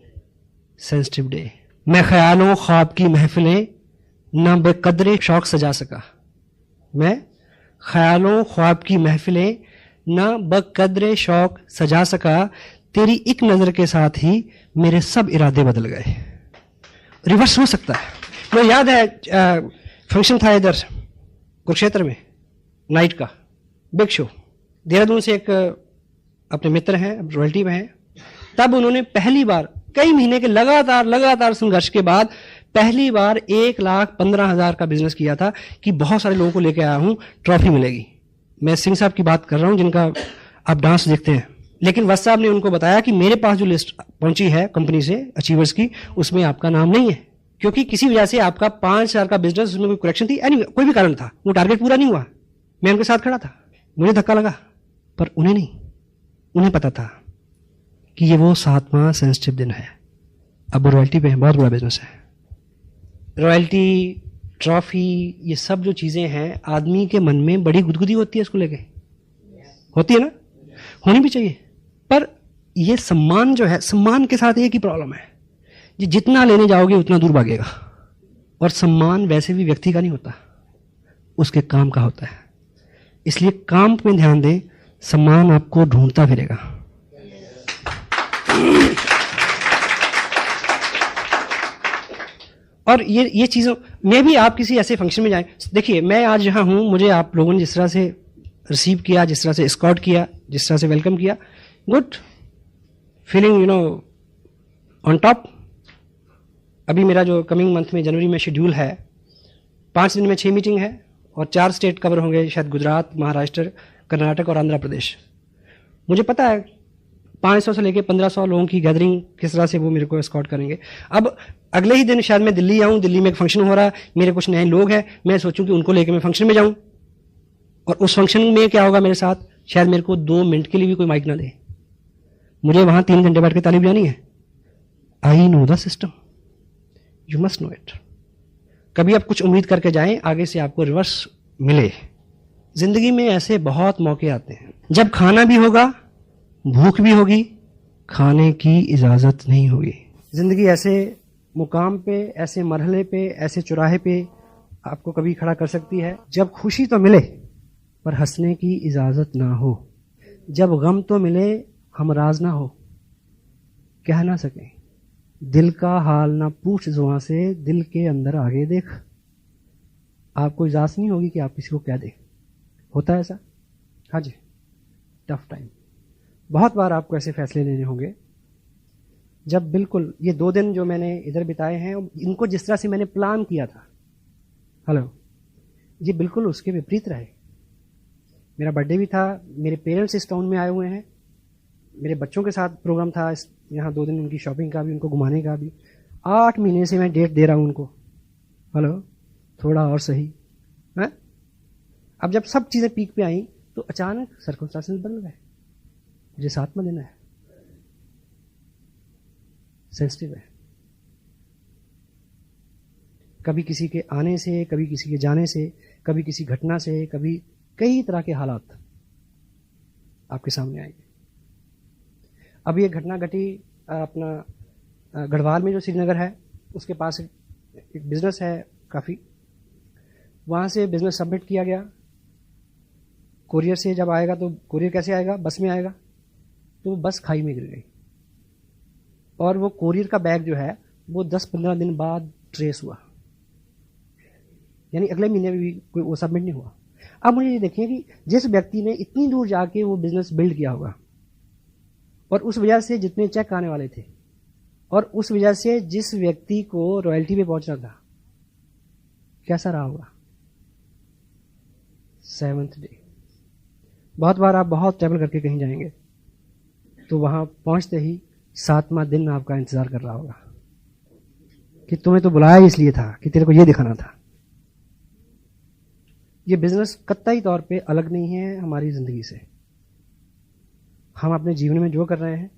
सेंसिटिव डे। मैं ख्यालों ख्वाब की महफिलें न बेकदरे शौक सजा सका। मैं ख्यालों ख्वाब की महफिलें न बकदरे शौक सजा सका, तेरी एक नजर के साथ ही मेरे सब इरादे बदल गए। रिवर्स हो सकता है। मुझे याद है फंक्शन था इधर कुरुक्षेत्र में नाइट का, बिग शो, देहरादून से एक अपने मित्र हैं, रॉयल्टी में हैं, तब उन्होंने पहली बार कई महीने के लगातार संघर्ष के बाद पहली बार 1,15,000 का बिजनेस किया था कि बहुत सारे लोगों को लेकर आया हूं, ट्रॉफी मिलेगी। मैं सिंह साहब की बात कर रहा हूं जिनका आप डांस देखते हैं। लेकिन वत्स साहब ने उनको बताया कि मेरे पास जो लिस्ट पहुंची है कंपनी से अचीवर्स की, उसमें आपका नाम नहीं है, क्योंकि किसी वजह से आपका 5,000 का बिजनेस, उसमें कोई करेक्शन थी, कोई भी कारण था, वो टारगेट पूरा नहीं हुआ। मैं उनके साथ खड़ा था, मुझे धक्का लगा, पर उन्हें नहीं। उन्हें पता था कि ये वो 7वां सेंसिटिव दिन है। अब रॉयल्टी पे बहुत बड़ा बिजनेस है। रॉयल्टी, ट्रॉफी, ये सब जो चीजें हैं, आदमी के मन में बड़ी गुदगुदी होती है इसको लेके, होती है ना, होनी भी चाहिए। पर ये सम्मान जो है, सम्मान के साथ एक ही प्रॉब्लम है, ये जितना लेने जाओगे उतना दूर भागेगा। और सम्मान वैसे भी व्यक्ति का नहीं होता, उसके काम का होता है। इसलिए काम पे ध्यान दें, सम्मान आपको ढूंढता फिरेगा। और ये चीज़ों में भी आप किसी ऐसे फंक्शन में जाएं, देखिए मैं आज जहां हूं, मुझे आप लोगों ने जिस तरह से रिसीव किया, जिस तरह से एस्कॉर्ट किया, जिस तरह से वेलकम किया, गुड फीलिंग, ऑन टॉप। अभी मेरा जो कमिंग मंथ में जनवरी में शेड्यूल है, 5 दिन में 6 मीटिंग है और 4 स्टेट कवर होंगे, शायद गुजरात, महाराष्ट्र, कर्नाटक और आंध्र प्रदेश। मुझे पता है 500 से लेकर 1500 लोगों की गैदरिंग किस तरह से वो मेरे को एस्कॉर्ट करेंगे। अब अगले ही दिन शायद मैं दिल्ली आऊं, दिल्ली में एक फंक्शन हो रहा है, मेरे कुछ नए लोग हैं, मैं सोचूं कि उनको लेकर मैं फंक्शन में जाऊं, और उस फंक्शन में क्या होगा मेरे साथ, शायद मेरे को 2 मिनट के लिए भी कोई माइक ना दे, मुझे वहां 3 घंटे बैठ के ताली बजानी है। I know the system, you must know it. कभी आप कुछ उम्मीद करके जाएं, आगे से आपको रिवर्स मिले। जिंदगी में ऐसे बहुत मौके आते हैं जब खाना भी होगा, भूख भी होगी, खाने की इजाजत नहीं होगी। जिंदगी ऐसे मुकाम पे, ऐसे मरहले पे, ऐसे चौराहे पे आपको कभी खड़ा कर सकती है जब खुशी तो मिले पर हंसने की इजाजत ना हो, जब गम तो मिले हमराज ना हो, कह ना सके दिल का हाल ना पूछ जुबां से, दिल के अंदर आगे देख। आपको इजाजत नहीं होगी कि आप किसी को कह दे। होता है ऐसा? हाँ जी, टफ टाइम। बहुत बार आपको ऐसे फैसले लेने होंगे जब बिल्कुल ये 2 दिन जो मैंने इधर बिताए हैं, इनको जिस तरह से मैंने प्लान किया था, हेलो, ये बिल्कुल उसके विपरीत रहे। मेरा बर्थडे भी था, मेरे पेरेंट्स इस टाउन में आए हुए हैं, मेरे बच्चों के साथ प्रोग्राम था यहाँ 2 दिन, उनकी शॉपिंग का भी, उनको घुमाने का भी। 8 महीने से मैं डेट दे रहा हूँ उनको, हेलो, थोड़ा और सही है। अब जब सब चीज़ें पीक पे आई तो अचानक सर्कमस्टांसेस बदल गए। मुझे 7वां दिन है, सेंसिटिव है। कभी किसी के आने से, कभी किसी के जाने से, कभी किसी घटना से, कभी कई तरह के हालात आपके सामने आएंगे। अभी एक घटना घटी अपना गढ़वाल में, जो श्रीनगर है उसके पास एक बिजनेस है काफ़ी, वहाँ से बिजनेस सबमिट किया गया। कोरियर से जब आएगा तो कोरियर कैसे आएगा, बस में आएगा, तो बस खाई में गिर गई और वो कोरियर का बैग जो है वो 10-15 दिन बाद ट्रेस हुआ, यानी अगले महीने में भी कोई वो सबमिट नहीं हुआ। अब मुझे ये देखिए कि जिस व्यक्ति ने इतनी दूर जाके वो बिजनेस बिल्ड किया होगा और उस वजह से जितने चेक आने वाले थे और उस वजह से जिस व्यक्ति को रॉयल्टी पे पहुंचना था, कैसा रहा होगा 7th डे। बहुत बार आप बहुत ट्रैवल करके कहीं जाएंगे तो वहां पहुंचते ही 7वां दिन आपका इंतजार कर रहा होगा कि तुम्हें तो बुलाया इसलिए था कि तेरे को ये दिखाना था। ये बिजनेस कतई तौर पे अलग नहीं है हमारी जिंदगी से। हम अपने जीवन में जो कर रहे हैं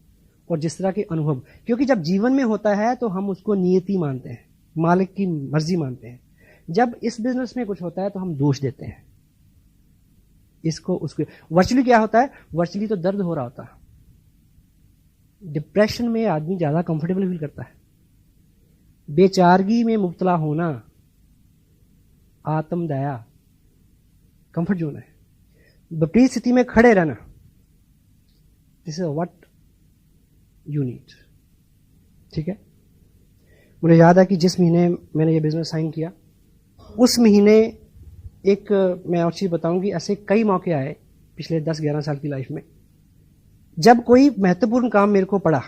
और जिस तरह के अनुभव, क्योंकि जब जीवन में होता है तो हम उसको नियति मानते हैं, मालिक की मर्जी मानते हैं। जब इस बिजनेस में कुछ होता है तो हम दोष देते हैं इसको उसको। वर्चुअली क्या होता है, वर्चुअली तो दर्द हो रहा होता है। डिप्रेशन में आदमी ज्यादा कंफर्टेबल फील करता है। बेचारगी में मुब्तला होना आत्मदया कंफर्ट जोन है। विपरीत स्थिति में खड़े रहना, this is what you need. ठीक है, मुझे याद है कि जिस महीने मैंने ये बिजनेस साइन किया उस महीने एक मैं और चीज बताऊंगी, ऐसे कई मौके आए पिछले 10-11 साल की लाइफ में। जब कोई महत्वपूर्ण काम मेरे को पड़ा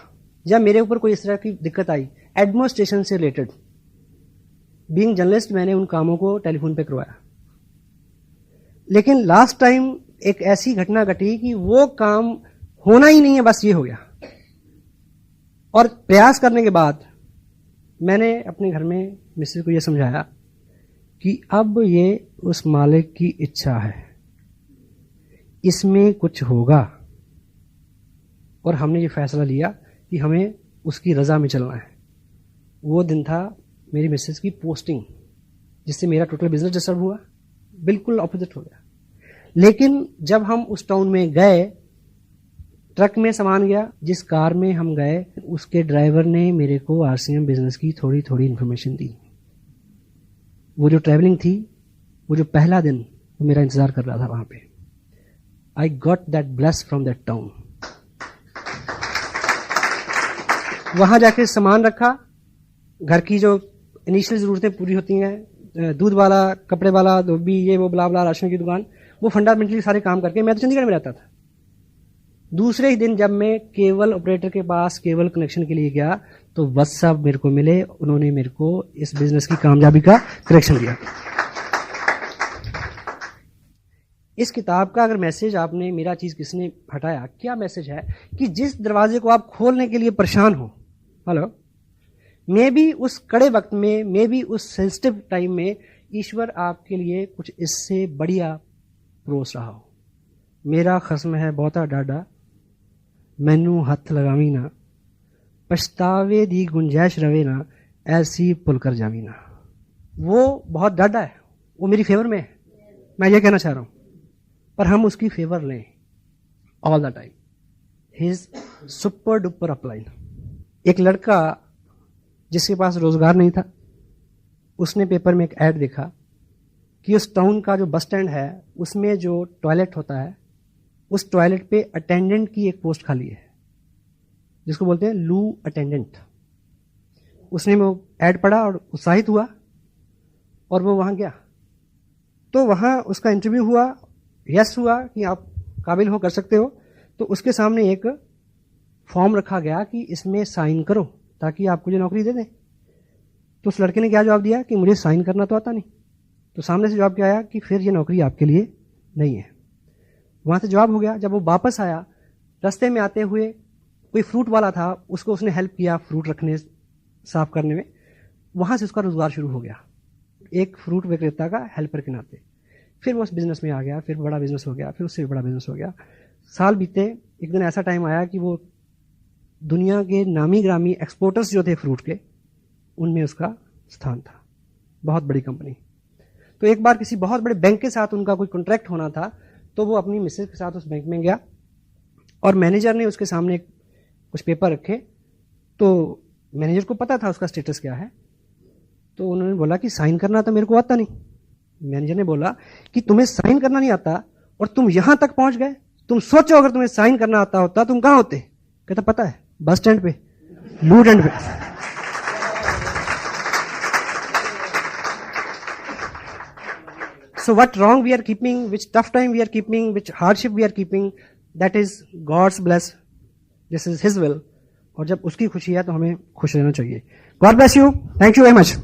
या मेरे ऊपर कोई इस तरह की दिक्कत आई एडमिनिस्ट्रेशन से रिलेटेड, बीइंग जर्नलिस्ट मैंने उन कामों को टेलीफोन पे करवाया। लेकिन लास्ट टाइम एक ऐसी घटना घटी कि वो काम होना ही नहीं है, बस ये हो गया। और प्रयास करने के बाद मैंने अपने घर में मिसेज को ये समझाया कि अब ये उस मालिक की इच्छा है, इसमें कुछ होगा। और हमने ये फैसला लिया कि हमें उसकी रजा में चलना है। वो दिन था मेरी मिसेज की पोस्टिंग, जिससे मेरा टोटल बिजनेस डिस्टर्ब हुआ, बिल्कुल ऑपोजिट हो गया। लेकिन जब हम उस टाउन में गए, ट्रक में सामान गया, जिस कार में हम गए उसके ड्राइवर ने मेरे को आरसीएम बिजनेस की थोड़ी थोड़ी इन्फॉर्मेशन दी। वो जो ट्रैवलिंग थी, वो जो पहला दिन वो मेरा इंतजार कर रहा था वहां पे। I got that bless from that town. वहां जाके सामान रखा, घर की जो इनिशियल जरूरतें पूरी होती हैं, दूध वाला, कपड़े वाला, धोबी, ये वो ब्ला ब्ला, राशन की दुकान, वो फंडामेंटली सारे काम करके मैं तो चंडीगढ़ में रहता था। दूसरे ही दिन जब मैं केबल ऑपरेटर के पास केबल कनेक्शन के लिए गया तो बस साहब मेरे को मिले, उन्होंने मेरे को इस बिजनेस की कामयाबी का करेक्शन दिया। इस किताब का अगर मैसेज आपने, मेरा चीज किसने हटाया, क्या मैसेज है कि जिस दरवाजे को आप खोलने के लिए परेशान हो, हेलो, मे बी उस कड़े वक्त में, मे बी उस सेंसिटिव टाइम में ईश्वर आपके लिए कुछ इससे बढ़िया परोस रहा हो। मेरा खस्म है बहुता डाडा, मैनू हथ लगावी ना, पछतावे दी गुंजाइश रवे ना, ऐसी पुल कर जावी ना। वो बहुत डाडा है, वो मेरी फेवर में है, मैं ये कहना चाह रहा हूं, पर हम उसकी फेवर लें all the time. His super duper upline. एक लड़का जिसके पास रोजगार नहीं था, उसने पेपर में एक ऐड देखा कि उस टाउन का जो बस स्टैंड है उसमें जो टॉयलेट होता है, उस टॉयलेट पे अटेंडेंट की एक पोस्ट खाली है, जिसको बोलते हैं लू अटेंडेंट। उसने वो ऐड पढ़ा और उत्साहित हुआ और वो वहां गया। तो वहां उसका इंटरव्यू हुआ, यस हुआ कि आप काबिल हो, कर सकते हो। तो उसके सामने एक फॉर्म रखा गया कि इसमें साइन करो ताकि आपको जो नौकरी दे दें। तो उस लड़के ने क्या जवाब दिया कि मुझे साइन करना तो आता नहीं। तो सामने से जवाब क्या आया कि फिर ये नौकरी आपके लिए नहीं है। वहां से जवाब हो गया। जब वो वापस आया, रास्ते में आते हुए कोई फ्रूट वाला था, उसको उसने हेल्प किया फ्रूट रखने, साफ करने में। वहां से उसका रोजगार शुरू हो गया, एक फ्रूट विक्रेता का हेल्पर के नाते। फिर वो उस बिजनेस में आ गया, फिर बड़ा बिजनेस हो गया, फिर उससे भी बड़ा बिजनेस हो गया। साल बीते, एक दिन ऐसा टाइम आया कि वो दुनिया के नामी ग्रामी एक्सपोर्टर्स जो थे फ्रूट के, उनमें उसका स्थान था, बहुत बड़ी कंपनी। तो एक बार किसी बहुत बड़े बैंक के साथ उनका कोई कॉन्ट्रैक्ट होना था, तो वो अपनी मिसेज के साथ उस बैंक में गया और मैनेजर ने उसके सामने कुछ पेपर रखे। तो मैनेजर को पता था उसका स्टेटस क्या है, तो उन्होंने बोला कि साइन करना तो मेरे को आता नहीं। मैनेजर ने बोला कि तुम्हें साइन करना नहीं आता और तुम यहां तक पहुंच गए, तुम सोचो अगर तुम्हें साइन करना आता होता तुम कहां होते। कहता पता है, बस स्टैंड पे, लूट एंड पे। So what wrong we are keeping, which tough time we are keeping, which hardship we are keeping, that is God's bless. This is His will. और जब उसकी खुशी है तो हमें खुश रहना चाहिए। God bless you. Thank you very much.